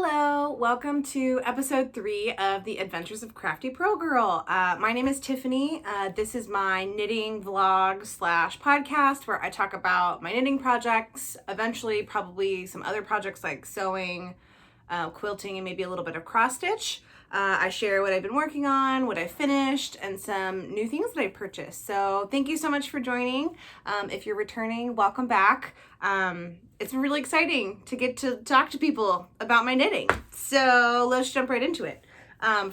Hello, welcome to episode 3 of the Adventures of Crafty Pro Girl. My name is Tiffany. This is my knitting vlog slash podcast where I talk about my knitting projects, eventually probably some other projects like sewing, quilting, and maybe a little bit of cross stitch. I share what I've been working on, what I finished, and some new things that I purchased. So thank you so much for joining. If you're returning, welcome back. It's really exciting to get to talk to people about my knitting. So let's jump right into it.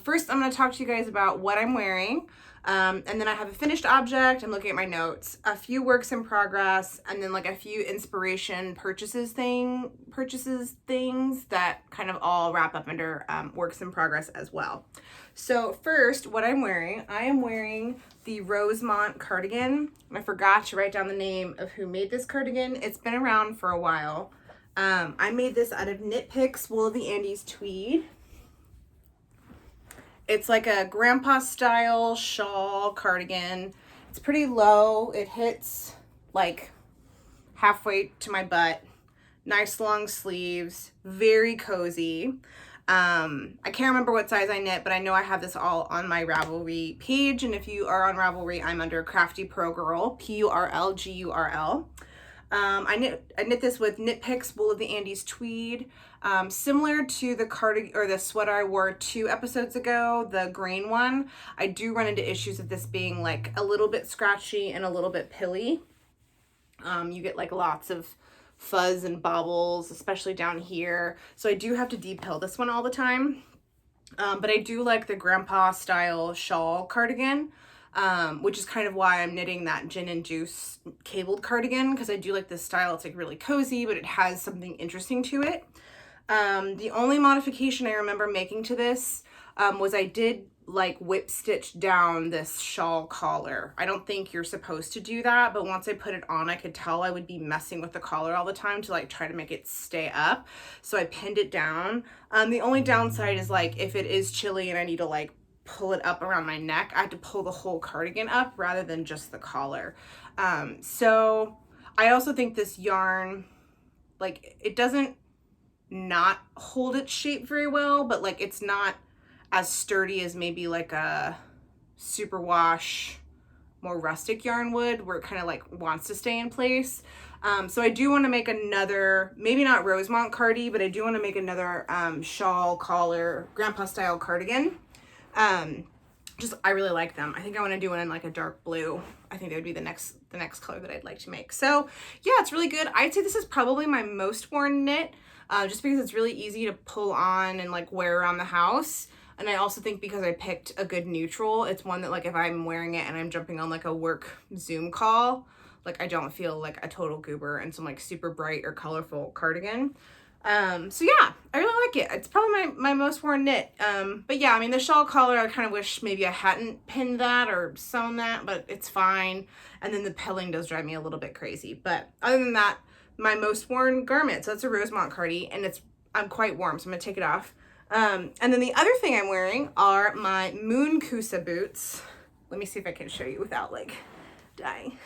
First, I'm going to talk to you guys about what I'm wearing. And then I have a finished object. I'm looking at my notes, a few works in progress, and then like a few inspiration purchases things that kind of all wrap up under works in progress as well. So first, what I'm wearing, I am wearing the Rosemont Cardigan. I forgot to write down the name of who made this cardigan. It's been around for a while. I made this out of Knit Picks Wool of the Andes tweed. It's like a grandpa style shawl cardigan. It's pretty low. It hits like halfway to my butt. Nice long sleeves, very cozy. I can't remember what size I knit, but I know I have this all on my Ravelry page. And if you are on Ravelry, I'm under Crafty Pro Girl, Purlgurl. I knit this with Knit Picks Wool of the Andes tweed. Similar to the cardigan or the sweater I wore 2 episodes ago, the green one. I do run into issues of this being like a little bit scratchy and a little bit pilly. You get like lots of fuzz and bobbles, especially down here. So I do have to depill this one all the time. But I do like the grandpa style shawl cardigan, which is kind of why I'm knitting that gin and juice cabled cardigan, because I do like this style. It's like really cozy, but it has something interesting to it. The only modification I remember making to this was I did like whip stitch down this shawl collar. I don't think you're supposed to do that, but once I put it on, I could tell I would be messing with the collar all the time to like try to make it stay up. So I pinned it down. The only downside is like if it is chilly and I need to like pull it up around my neck, I have to pull the whole cardigan up rather than just the collar. So I also think this yarn, like it doesn't not hold its shape very well, but like it's not as sturdy as maybe like a superwash, more rustic yarn would, where it kind of like wants to stay in place. So I do want to make another, maybe not Rosemont cardi, but I do want to make another shawl collar grandpa style cardigan. I really like them. I think I want to do one in like a dark blue. I think that would be the next color that I'd like to make. So yeah, it's really good. I'd say this is probably my most worn knit, just because it's really easy to pull on and like wear around the house. And I also think because I picked a good neutral, it's one that like if I'm wearing it and I'm jumping on like a work Zoom call, like I don't feel like a total goober and some like super bright or colorful cardigan. So yeah, I really like it. It's probably my most worn knit. But yeah, I mean the shawl collar, I kind of wish maybe I hadn't pinned that or sewn that, but it's fine. And then the pilling does drive me a little bit crazy. But other than that, my most worn garment. So that's a Rosemont cardi, and I'm quite warm, so I'm gonna take it off. And then the other thing I'm wearing are my Moonkoosa boots. Let me see if I can show you without like dying.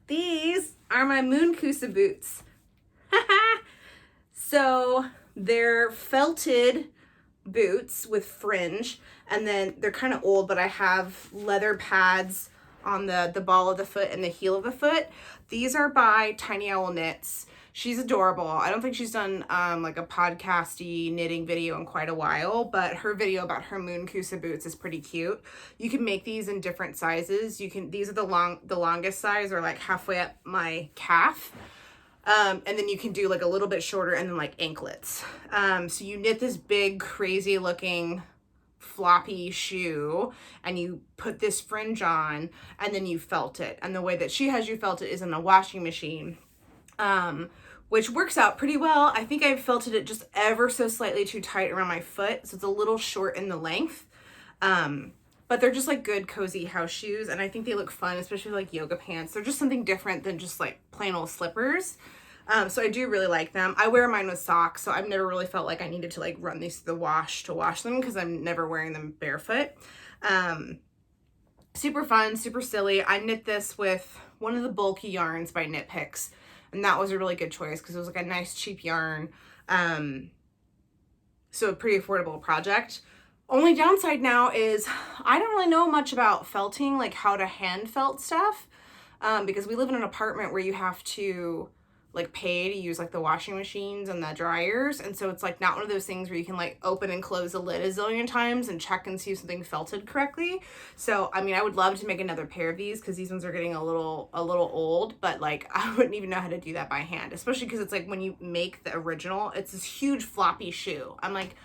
These are my Moonkoosa boots. So they're felted boots with fringe, and then they're kind of old, but I have leather pads on the ball of the foot and the heel of the foot. These are by Tiny Owl Knits. She's adorable. I don't think she's done like a podcasty knitting video in quite a while, but her video about her Moonkoosa boots is pretty cute. You can make these in different sizes. These are the longest size, or like halfway up my calf. And then you can do like a little bit shorter and then like anklets. So you knit this big crazy looking floppy shoe and you put this fringe on and then you felt it. And the way that she has you felt it is in a washing machine. Which works out pretty well. I think I felted it just ever so slightly too tight around my foot, so it's a little short in the length. But they're just like good cozy house shoes, and I think they look fun, especially like yoga pants. They're just something different than just like plain old slippers. So I do really like them. I wear mine with socks, so I've never really felt like I needed to like run these through the wash to wash them because I'm never wearing them barefoot. Super fun, super silly. I knit this with one of the bulky yarns by Knit Picks. And that was a really good choice because it was like a nice cheap yarn. So a pretty affordable project. Only downside now is I don't really know much about felting, like how to hand felt stuff, because we live in an apartment where you have to like pay to use like the washing machines and the dryers. And so it's like not one of those things where you can like open and close the lid a zillion times and check and see if something felted correctly. So, I mean, I would love to make another pair of these because these ones are getting a little old, but like I wouldn't even know how to do that by hand, especially because it's like when you make the original, it's this huge floppy shoe. I'm like,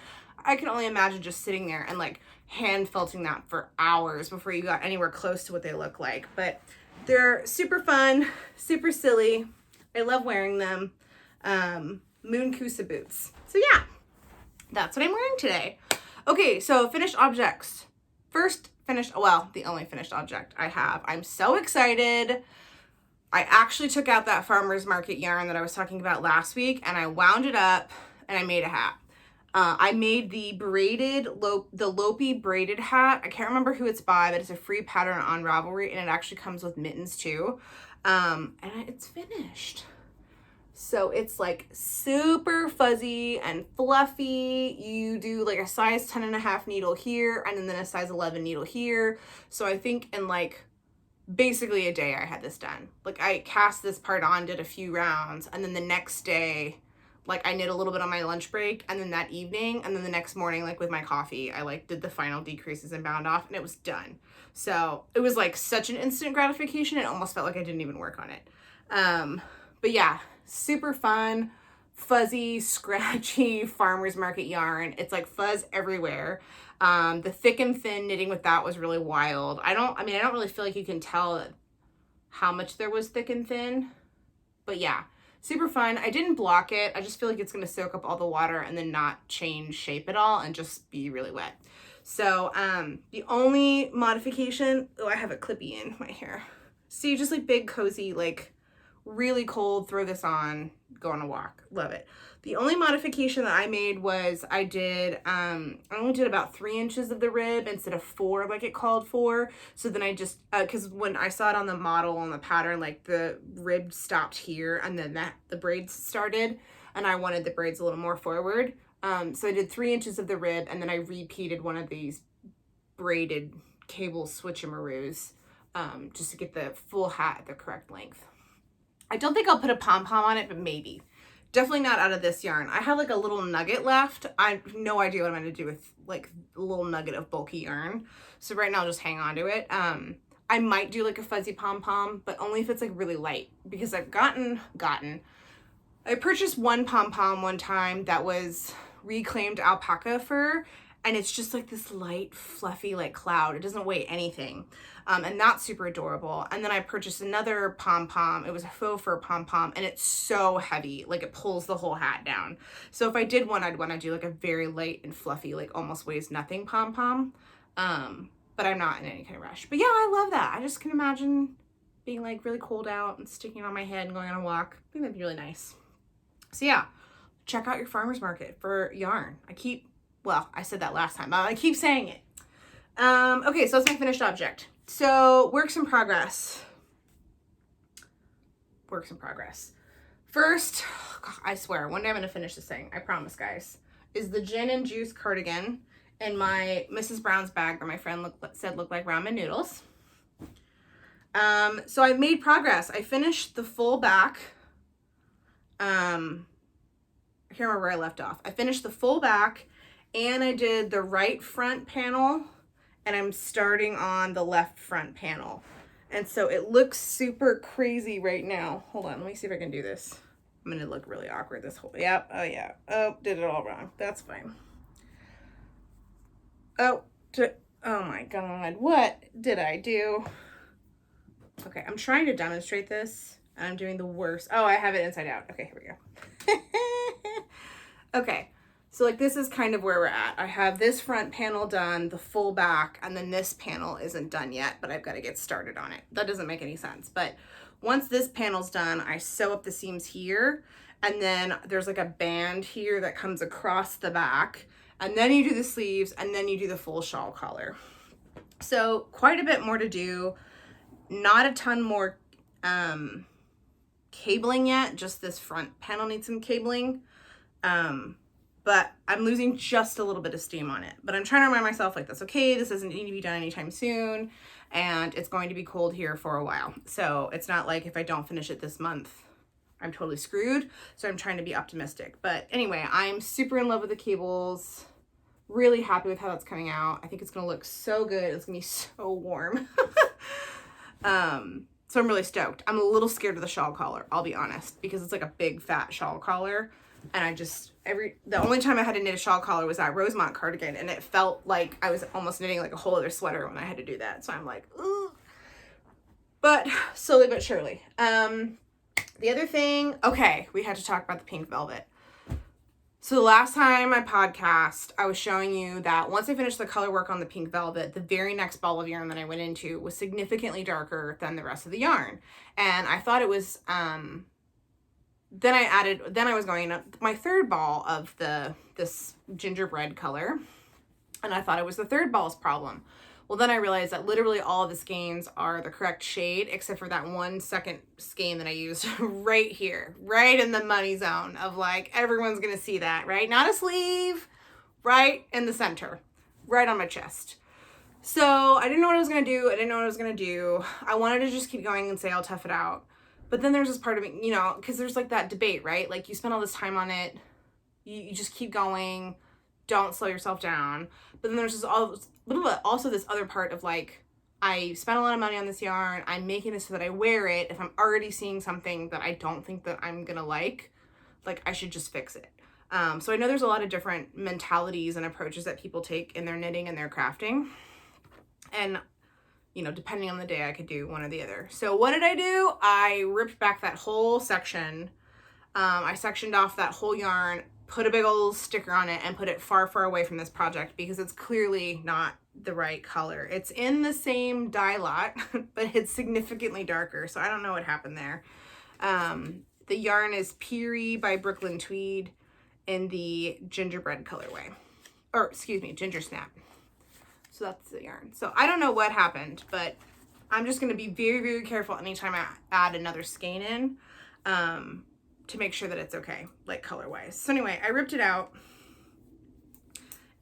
I can only imagine just sitting there and like hand felting that for hours before you got anywhere close to what they look like. But they're super fun, super silly. I love wearing them. Moonkoosa boots. So yeah, that's what I'm wearing today. Okay, so finished objects. First finished, well, the only finished object I have. I'm so excited. I actually took out that farmer's market yarn that I was talking about last week and I wound it up and I made a hat. I made the Lopey braided hat. I can't remember who it's by, but it's a free pattern on Ravelry, and it actually comes with mittens too. And it's finished. So it's like super fuzzy and fluffy. You do like a size 10.5 needle here and then a size 11 needle here. So I think in like basically a day I had this done. Like I cast this part on, did a few rounds, and then the next day like I knit a little bit on my lunch break, and then that evening, and then the next morning, like with my coffee, I like did the final decreases and bound off, and it was done. So it was like such an instant gratification. It almost felt like I didn't even work on it. But yeah, super fun, fuzzy, scratchy farmer's market yarn. It's like fuzz everywhere. The thick and thin knitting with that was really wild. I don't really feel like you can tell how much there was thick and thin, but yeah. Super fun. I didn't block it. I just feel like it's going to soak up all the water and then not change shape at all and just be really wet. So the only modification, oh, I have a clippy in my hair. See, just like big, cozy, like really cold, throw this on, go on a walk. Love it. The only modification that I made was I only did about 3 inches of the rib instead of 4 like it called for. So then I just, because when I saw it on the model, on the pattern, like the rib stopped here and then the braids started, and I wanted the braids a little more forward. So I did 3 inches of the rib, and then I repeated one of these braided cable switchamaroos just to get the full hat at the correct length. I don't think I'll put a pom-pom on it, but maybe. Definitely not out of this yarn. I have like a little nugget left. I have no idea what I'm going to do with like a little nugget of bulky yarn. So right now I'll just hang on to it. I might do like a fuzzy pom-pom, but only if it's like really light, because I've I purchased one pom-pom one time that was reclaimed alpaca fur, and it's just like this light, fluffy, like cloud. It doesn't weigh anything. And that's super adorable. And then I purchased another pom-pom. It was a faux fur pom-pom, and it's so heavy. Like it pulls the whole hat down. So if I did one, I'd want to do like a very light and fluffy, like almost weighs nothing pom-pom. But I'm not in any kind of rush. But yeah, I love that. I just can imagine being like really cold out and sticking it on my head and going on a walk. I think that'd be really nice. So yeah, check out your farmer's market for yarn. I said that last time. I keep saying it. Okay, so that's my finished object. So works in progress. First, I swear, one day I'm going to finish this thing. I promise, guys. Is the gin and juice cardigan in my Mrs. Brown's bag that my friend said looked like ramen noodles. So I made progress. I finished the full back. I can't remember where I left off. I finished the full back, and I did the right front panel, and I'm starting on the left front panel. And so it looks super crazy right now. Hold on, let me see if I can do this. I'm gonna look really awkward this whole, yep, oh yeah. Oh, did it all wrong, that's fine. Oh my God, what did I do? Okay, I'm trying to demonstrate this, and I'm doing the worst. Oh, I have it inside out. Okay, here we go. Okay, so like this is kind of where we're at. I have this front panel done, the full back, and then this panel isn't done yet, but I've got to get started on it. That doesn't make any sense. But once this panel's done, I sew up the seams here, and then there's like a band here that comes across the back, and then you do the sleeves, and then you do the full shawl collar. So quite a bit more to do. Not a ton more cabling yet, just this front panel needs some cabling. but I'm losing just a little bit of steam on it. But I'm trying to remind myself, like, that's okay. This doesn't need to be done anytime soon. And it's going to be cold here for a while. So it's not like if I don't finish it this month, I'm totally screwed. So I'm trying to be optimistic. But anyway, I'm super in love with the cables. Really happy with how that's coming out. I think it's going to look so good. It's going to be so warm. So I'm really stoked. I'm a little scared of the shawl collar, I'll be honest, because it's like a big fat shawl collar. And I just, the only time I had to knit a shawl collar was at Rosemont Cardigan, and it felt like I was almost knitting like a whole other sweater when I had to do that. So I'm like, ugh. But slowly but surely. The other thing, okay, we had to talk about the pink velvet. So the last time I podcast, I was showing you that once I finished the color work on the pink velvet, the very next ball of yarn that I went into was significantly darker than the rest of the yarn. And I thought it was, then I was going up my third ball of this gingerbread color, and I thought it was the third ball's problem. Well, then I realized that literally all of the skeins are the correct shade, except for that 1 second skein that I used right here, right in the money zone of like, everyone's going to see that, right? Not a sleeve, right in the center, right on my chest. So I didn't know what I was going to do. I wanted to just keep going and say, I'll tough it out. But then there's this part of me, you know, because there's like that debate, right? Like you spend all this time on it, you just keep going, don't slow yourself down. But then there's also this other part of like, I spent a lot of money on this yarn, I'm making it so that I wear it. If I'm already seeing something that I don't think that I'm gonna like I should just fix it. So I know there's a lot of different mentalities and approaches that people take in their knitting and their crafting. And you know, depending on the day, I could do one or the other. So what did I do? I ripped back that whole section. I sectioned off that whole yarn, put a big old sticker on it, and put it far, far away from this project because it's clearly not the right color. It's in the same dye lot, but it's significantly darker. So I don't know what happened there. The yarn is Peary by Brooklyn Tweed in the gingerbread colorway. Or, excuse me, ginger snap. So that's the yarn. So I don't know what happened, but I'm just going to be very, very careful anytime I add another skein in to make sure that it's okay, like color-wise. So anyway, I ripped it out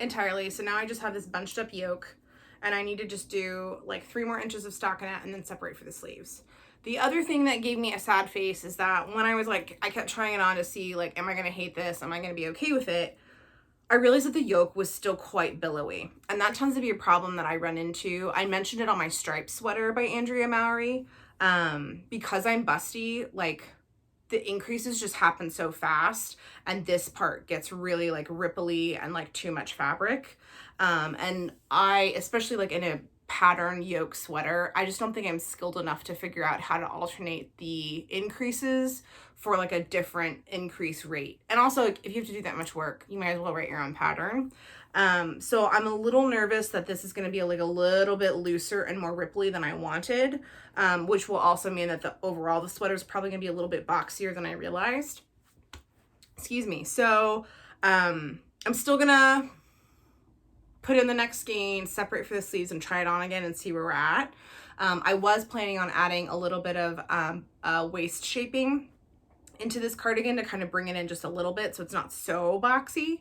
entirely. So now I just have this bunched up yoke, and I need to just do like 3 more inches of stockinette and then separate for the sleeves. The other thing that gave me a sad face is that when I was like, I kept trying it on to see like, am I going to hate this? Am I going to be okay with it? I realized that the yoke was still quite billowy, and that tends to be a problem that I run into. I mentioned it on my striped sweater by Andrea Mowry. Because I'm busty, like the increases just happen so fast, and this part gets really like ripply and like too much fabric. And I, especially like in a pattern yoke sweater, I just don't think I'm skilled enough to figure out how to alternate the increases for like a different increase rate. And also, if you have to do that much work, you might as well write your own pattern. So I'm a little nervous that this is going to be like a little bit looser and more ripply than I wanted, which will also mean that the sweater is probably going to be a little bit boxier than I realized. Excuse me. So I'm still going to put in the next skein, separate for the sleeves, and try it on again and see where we're at. I was planning on adding a little bit of waist shaping into this cardigan to kind of bring it in just a little bit so it's not so boxy.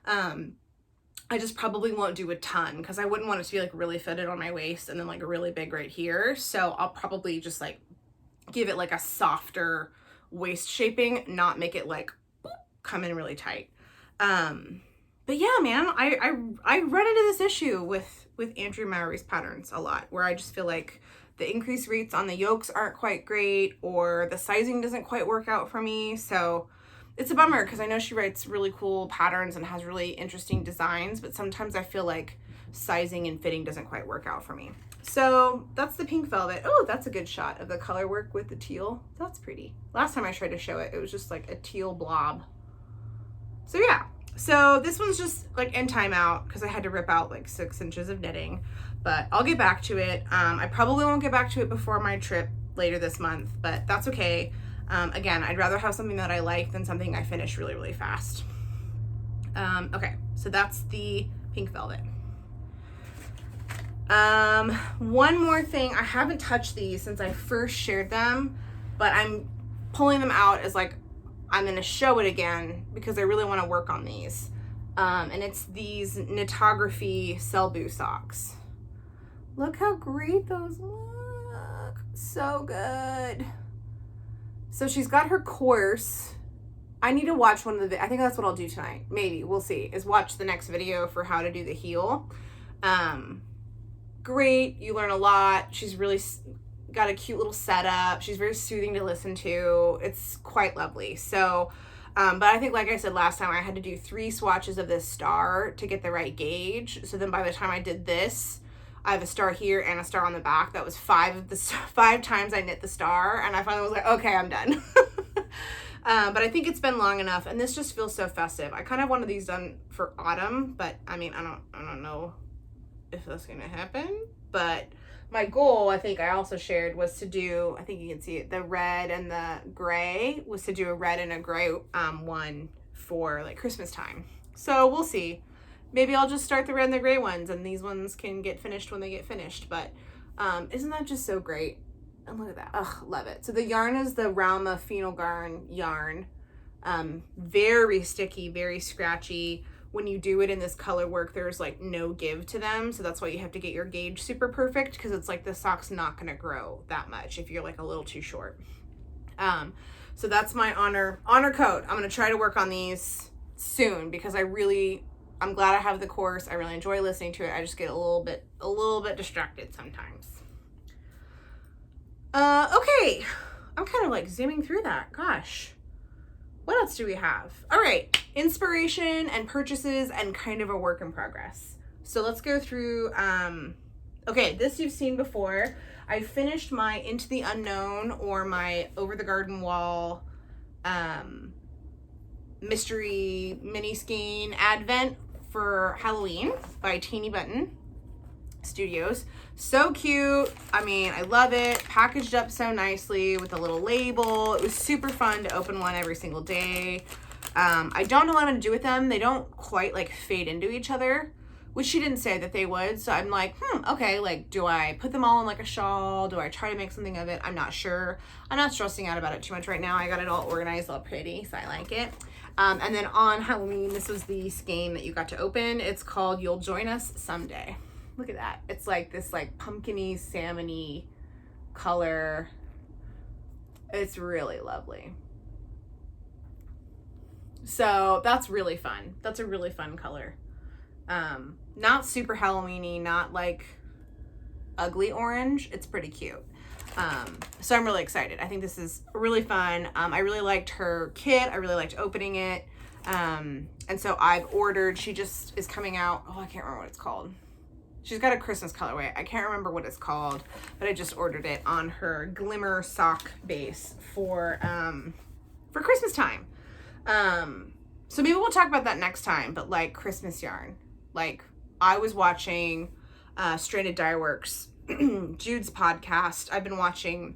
I just probably won't do a ton because I wouldn't want it to be like really fitted on my waist and then like really big right here. So I'll probably just like give it like a softer waist shaping, not make it like come in really tight. But yeah, man, I run into this issue with Andrea Mowry's patterns a lot, where I just feel like the increase rates on the yokes aren't quite great, or the sizing doesn't quite work out for me. So it's a bummer because I know she writes really cool patterns and has really interesting designs, but sometimes I feel like sizing and fitting doesn't quite work out for me. So that's the pink velvet. Oh, that's a good shot of the color work with the teal. That's pretty. Last time I tried to show it, it was just like a teal blob. So yeah. So this one's just like in timeout because I had to rip out like 6 inches of knitting, but I'll get back to it. I probably won't get back to it before my trip later this month, but that's okay. Again, I'd rather have something that I like than something I finish really, really fast. Okay, so that's the pink velvet. One more thing, I haven't touched these since I first shared them, but I'm pulling them out as like, I'm going to show it again because I really want to work on these. And it's these Knitography Selbu socks. Look how great those look. So good. So she's got her course. I need to watch one of the, I think that's what I'll do tonight. Maybe, we'll see, is watch the next video for how to do the heel. Great, you learn a lot. She's really got a cute little setup. She's very soothing to listen to. It's quite lovely. So, but I think, like I said last time, I had to do 3 swatches of this star to get the right gauge. So then by the time I did this, I have a star here and a star on the back. That was 5 times I knit the star, and I finally was like, okay, I'm done. But I think it's been long enough, and this just feels so festive. I kind of wanted these done for autumn, but I mean, I don't know if that's gonna happen. But my goal, I think I also shared, was to do, I think you can see it, the red and the gray, was to do a red and a gray one for like Christmas time. So we'll see. Maybe I'll just start the red and the gray ones, and these ones can get finished when they get finished. But isn't that just so great? And look at that. Ugh, love it. So the yarn is the Rauma Phenolgarn yarn. Very sticky, very scratchy. When you do it in this color work, there's like no give to them. So that's why you have to get your gauge super perfect, because it's like the sock's not going to grow that much if you're like a little too short. So that's my honor code. I'm going to try to work on these soon, because I'm glad I have the course. I really enjoy listening to it. I just get a little bit distracted sometimes. Okay. I'm kind of like zooming through that. Gosh. What else do we have? All right. Inspiration and purchases and kind of a work in progress. So let's go through, okay, this you've seen before. I finished my Into the Unknown, or my Over the Garden Wall, mystery mini skein advent for Halloween by Teeny Button Studios. So cute. I mean, I love it. Packaged up so nicely with a little label. It was super fun to open one every single day. I don't know what I'm gonna do with them. They don't quite like fade into each other, which she didn't say that they would. So I'm like, okay, like, do I put them all in like a shawl? Do I try to make something of it? I'm not sure. I'm not stressing out about it too much right now. I got it all organized, all pretty, so I like it. And then on Halloween, this was the skein that you got to open. It's called You'll Join Us Someday. Look at that. It's like this like pumpkin-y, salmon-y color. It's really lovely. So that's really fun. That's a really fun color. Not super Halloween-y, not like ugly orange. It's pretty cute. So I'm really excited. I think this is really fun. I really liked her kit. I really liked opening it. And so I've ordered, she just is coming out. Oh, I can't remember what it's called. She's got a Christmas colorway. I can't remember what it's called, but I just ordered it on her glimmer sock base for Christmas time. So maybe we'll talk about that next time, but like Christmas yarn. Like, I was watching Stranded Dye Works, Jude's podcast. I've been watching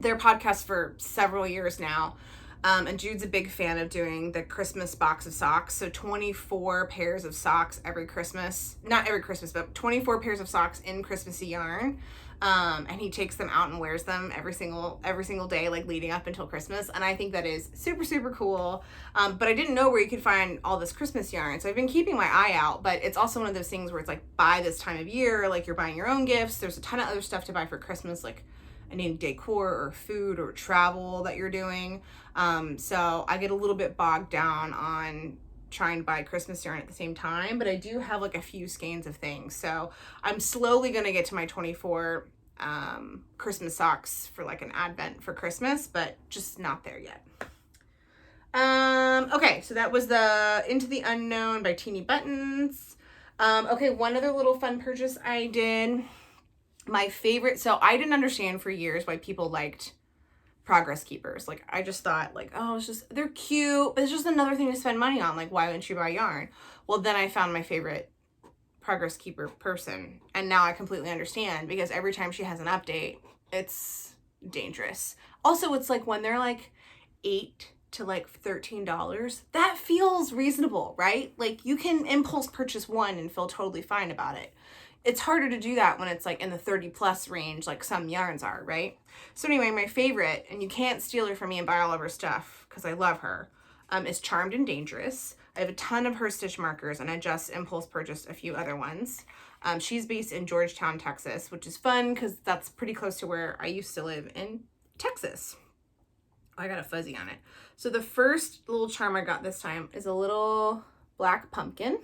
their podcast for several years now. And Jude's a big fan of doing the Christmas box of socks. So 24 pairs of socks every Christmas. Not every Christmas, but 24 pairs of socks in Christmassy yarn. And he takes them out and wears them every single day, like leading up until Christmas. And I think that is super, super cool. But I didn't know where you could find all this Christmas yarn. So I've been keeping my eye out, but it's also one of those things where it's like, buy this time of year, like you're buying your own gifts. There's a ton of other stuff to buy for Christmas, like any decor or food or travel that you're doing. So I get a little bit bogged down on trying to buy Christmas yarn at the same time, but I do have like a few skeins of things. So I'm slowly going to get to my 24 Christmas socks for like an advent for Christmas, but just not there yet. Okay, so that was the Into the Unknown by Teeny Buttons. Okay, one other little fun purchase I did. My favorite, so I didn't understand for years why people liked Progress Keepers. Like, I just thought like, oh, it's just, they're cute, but it's just another thing to spend money on. Like, why wouldn't you buy yarn? Well, then I found my favorite Progress Keeper person, and now I completely understand, because every time she has an update, it's dangerous. Also, it's like when they're like $8 to like $13, that feels reasonable, right? Like, you can impulse purchase one and feel totally fine about it. It's harder to do that when it's like in the 30 plus range, like some yarns are, right? So anyway, my favorite, and you can't steal her from me and buy all of her stuff because I love her, is Charmed and Dangerous. I have a ton of her stitch markers, and I just impulse purchased a few other ones. She's based in Georgetown, Texas, which is fun because that's pretty close to where I used to live in Texas. I got a fuzzy on it. So the first little charm I got this time is a little black pumpkin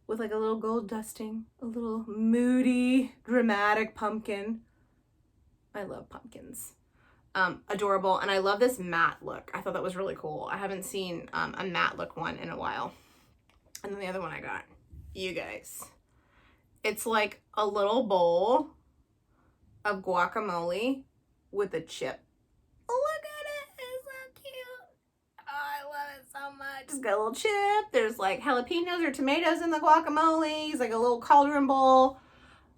with like a little gold dusting, a little moody, dramatic pumpkin. I love pumpkins. Adorable. And I love this matte look. I thought that was really cool. I haven't seen a matte look one in a while. And then the other one I got, you guys. It's like a little bowl of guacamole with a chip. Look at it. It's so cute. Oh, I love it so much. It's got a little chip. There's like jalapenos or tomatoes in the guacamole. It's like a little cauldron bowl.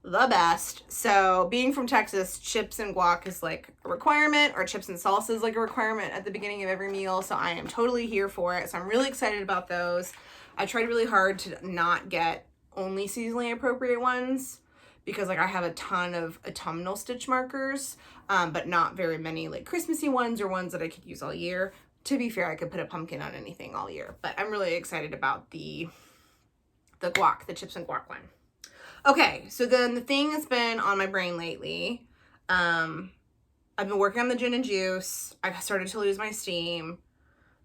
The best. So being from Texas, chips and guac is like a requirement, or chips and salsa is like a requirement at the beginning of every meal. So I am totally here for it. So I'm really excited about those. I tried really hard to not get only seasonally appropriate ones because like I have a ton of autumnal stitch markers, but not very many like Christmassy ones or ones that I could use all year. To be fair, I could put a pumpkin on anything all year, but I'm really excited about the guac, the chips and guac one. Okay, so then the thing that's been on my brain lately, I've been working on the gin and juice. I started to lose my steam.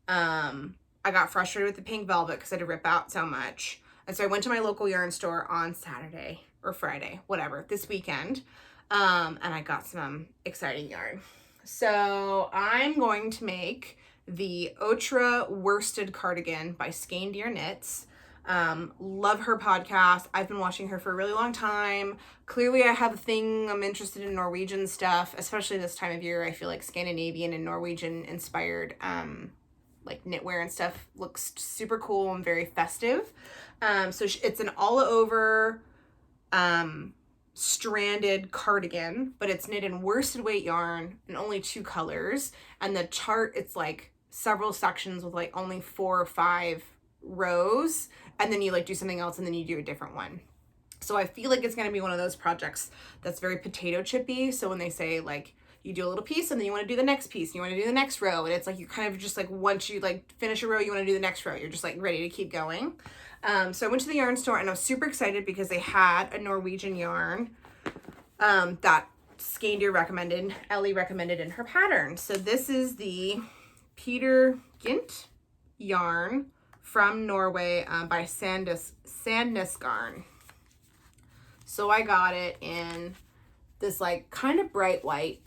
I got frustrated with the pink velvet because I had to rip out so much. And so I went to my local yarn store on Saturday or Friday, whatever, this weekend. And I got some exciting yarn. So I'm going to make the Otra worsted cardigan by Skeindeer Knits. Love her podcast. I've been watching her for a really long time. Clearly I have a thing. I'm interested in Norwegian stuff, especially this time of year. I feel like Scandinavian and Norwegian inspired, like knitwear and stuff looks super cool and very festive. So it's an all over, stranded cardigan, but it's knit in worsted weight yarn and only 2 colors. And the chart, it's like several sections with like only 4 or 5 rows, and then you like do something else and then you do a different one. So I feel like it's going to be one of those projects that's very potato chippy. So when they say like you do a little piece and then you want to do the next piece and you want to do the next row, and it's like you kind of just like once you like finish a row you want to do the next row, you're just like ready to keep going. So I went to the yarn store and I was super excited because they had a Norwegian yarn that Skeindeer recommended, Ellie recommended in her pattern. So this is the Peter Gynt yarn from Norway by Sandnes Garn. So I got it in this like kind of bright white.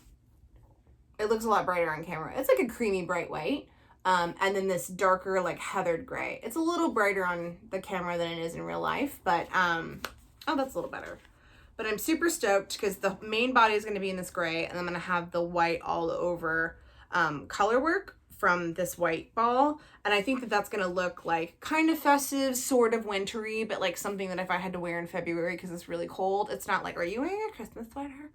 It looks a lot brighter on camera. It's like a creamy bright white. And then this darker like heathered gray. It's a little brighter on the camera than it is in real life, but oh, that's a little better. But I'm super stoked because the main body is going to be in this gray, and I'm going to have the white all over color work from this white ball. And I think that that's going to look like kind of festive, sort of wintry, but like something that if I had to wear in February because it's really cold, it's not like, are you wearing a Christmas sweater?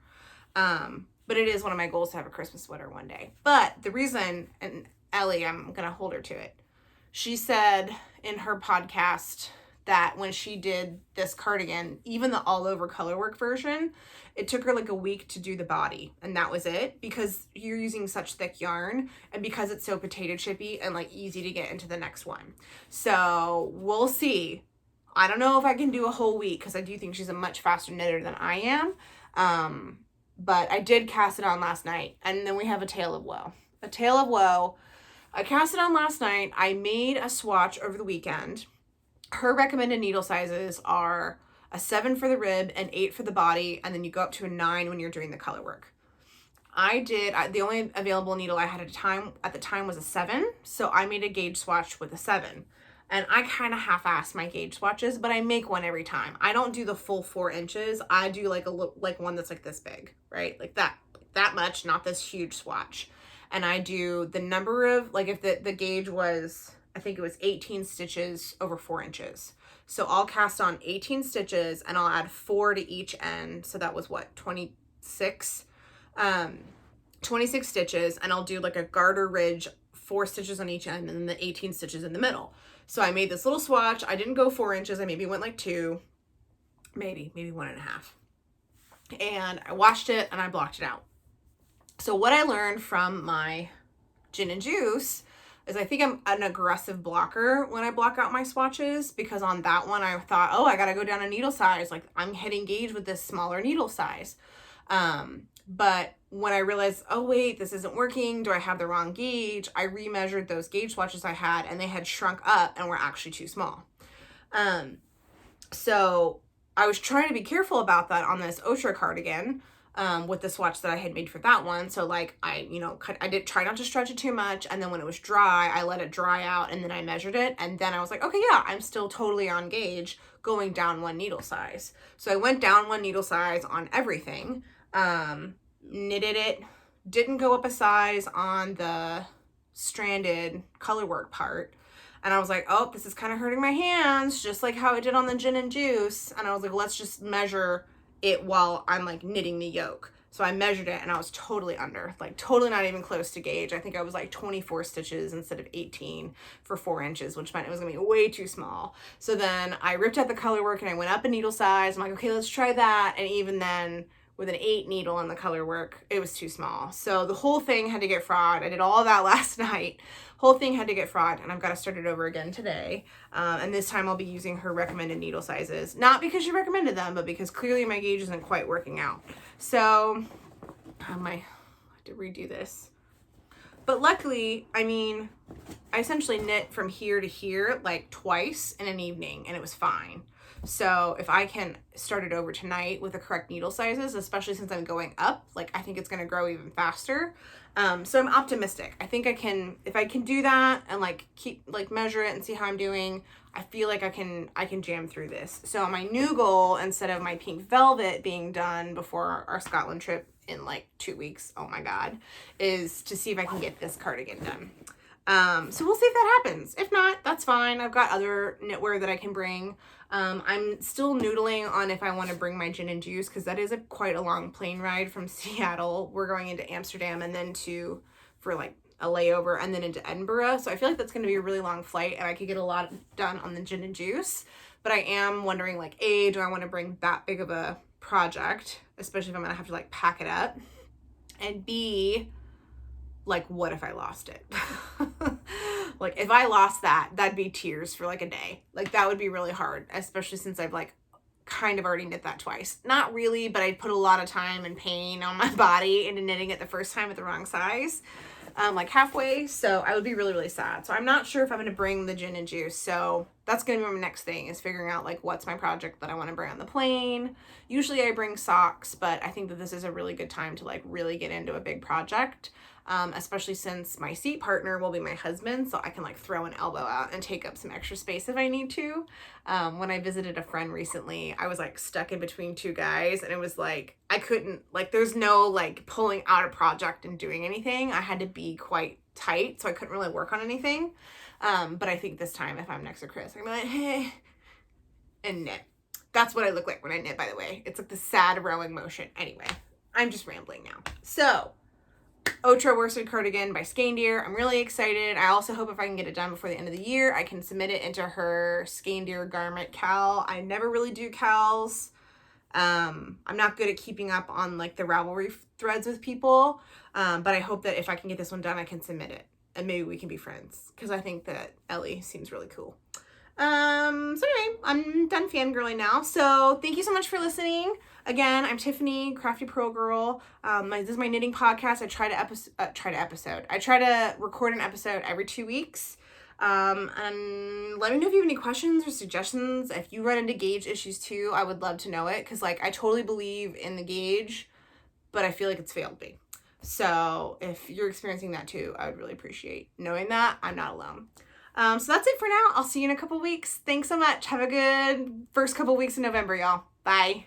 But it is one of my goals to have a Christmas sweater one day. But the reason, and Ellie, I'm going to hold her to it. She said in her podcast that when she did this cardigan, even the all over color work version, it took her like a week to do the body, and that was it, because you're using such thick yarn and because it's so potato chippy and like easy to get into the next one. So we'll see. I don't know if I can do a whole week because I do think she's a much faster knitter than I am. But I did cast it on last night, and then we have a tale of woe. A tale of woe. I cast it on last night. I made a swatch over the weekend. Her recommended needle sizes are a 7 for the rib and 8 for the body, and then you go up to a 9 when you're doing the color work. The only available needle I had at the time was a 7, so I made a gauge swatch with a 7. And I kind of half-ass my gauge swatches, but I make one every time. I don't do the full 4 inches. I do like one that's like this big, right? Like that much, not this huge swatch. And I do the number of, like if the gauge was, I think it was 18 stitches over 4 inches. So I'll cast on 18 stitches and I'll add 4 to each end. So that was what, 26 stitches, and I'll do like a garter ridge, 4 stitches on each end, and then the 18 stitches in the middle. So I made this little swatch. I didn't go 4 inches. I maybe went like 2, maybe 1.5. And I washed it and I blocked it out. So what I learned from my gin and juice is I think I'm an aggressive blocker when I block out my swatches, because on that one I thought, oh, I gotta go down a needle size. Like, I'm hitting gauge with this smaller needle size. But when I realized, oh wait, this isn't working, do I have the wrong gauge? I remeasured those gauge swatches I had, and they had shrunk up and were actually too small. So I was trying to be careful about that on this Otra cardigan, with the swatch that I had made for that one. So like, I did try not to stretch it too much. And then when it was dry, I let it dry out, and then I measured it. And then I was like, okay, yeah, I'm still totally on gauge, going down 1 needle size. So I went down 1 needle size on everything, knitted it, didn't go up a size on the stranded colorwork part. And I was like, oh, this is kind of hurting my hands, just like how it did on the gin and juice. And I was like, let's just measure it while I'm like knitting the yoke. So I measured it, and I was totally under, like totally not even close to gauge. I think I was like 24 stitches instead of 18 for 4 inches, which meant it was gonna be way too small. So then I ripped out the color work and I went up a needle size. I'm like, okay, let's try that. And even then, with an 8 needle in the color work, it was too small. So the whole thing had to get fraught. I did all of that last night. Whole thing had to get fraught, and I've got to start it over again today. And this time I'll be using her recommended needle sizes. Not because she recommended them, but because clearly my gauge isn't quite working out. So I have to redo this. But luckily, I mean, I essentially knit from here to here like twice in an evening, and it was fine. So if I can start it over tonight with the correct needle sizes, especially since I'm going up, like I think it's going to grow even faster. So I'm optimistic. I think I can, if I can do that and like keep, like measure it and see how I'm doing, I feel like I can jam through this. So my new goal, instead of my pink velvet being done before our Scotland trip in like 2 weeks, oh my God, is to see if I can get this cardigan done. So we'll see if that happens. If not, that's fine. I've got other knitwear that I can bring. I'm still noodling on if I want to bring my gin and juice, because that is quite a long plane ride from Seattle. We're going into Amsterdam and then for like a layover and then into Edinburgh. So I feel like that's going to be a really long flight, and I could get a lot done on the gin and juice. But I am wondering, like, A, do I want to bring that big of a project, especially if I'm going to have to like pack it up? And B, like, what if I lost it? Like, if I lost that, that'd be tears for like a day. Like, that would be really hard, especially since I've like kind of already knit that twice. Not really, but I put a lot of time and pain on my body into knitting it the first time at the wrong size, like halfway. So I would be really, really sad. So I'm not sure if I'm going to bring the gin and juice. So that's going to be my next thing, is figuring out like what's my project that I want to bring on the plane. Usually I bring socks, but I think that this is a really good time to like really get into a big project. Especially since my seat partner will be my husband, so I can like throw an elbow out and take up some extra space if I need to. When I visited a friend recently, I was like stuck in between 2 guys, and it was like, I couldn't, like, there's no like pulling out a project and doing anything. I had to be quite tight, so I couldn't really work on anything. But I think this time, if I'm next to Chris, I'm like, hey, and knit. That's what I look like when I knit, by the way. It's like the sad rowing motion. Anyway, I'm just rambling now. So Otra worsted cardigan by Skeindeer. I'm really excited. I also hope if I can get it done before the end of the year, I can submit it into her Skeindeer garment cowl. I never really do cowls. I'm not good at keeping up on like the Ravelry threads with people, but I hope that if I can get this one done, I can submit it, and maybe we can be friends, because I think that Ellie seems really cool. So anyway, I'm done fangirling now. So thank you so much for listening. Again, I'm Tiffany, Crafty Pearl Girl. This is my knitting podcast. I try to record an episode every 2 weeks. And let me know if you have any questions or suggestions. If you run into gauge issues too, I would love to know it. Cause like, I totally believe in the gauge, but I feel like it's failed me. So if you're experiencing that too, I would really appreciate knowing that I'm not alone. So that's it for now. I'll see you in a couple weeks. Thanks so much. Have a good first couple weeks in November, y'all. Bye.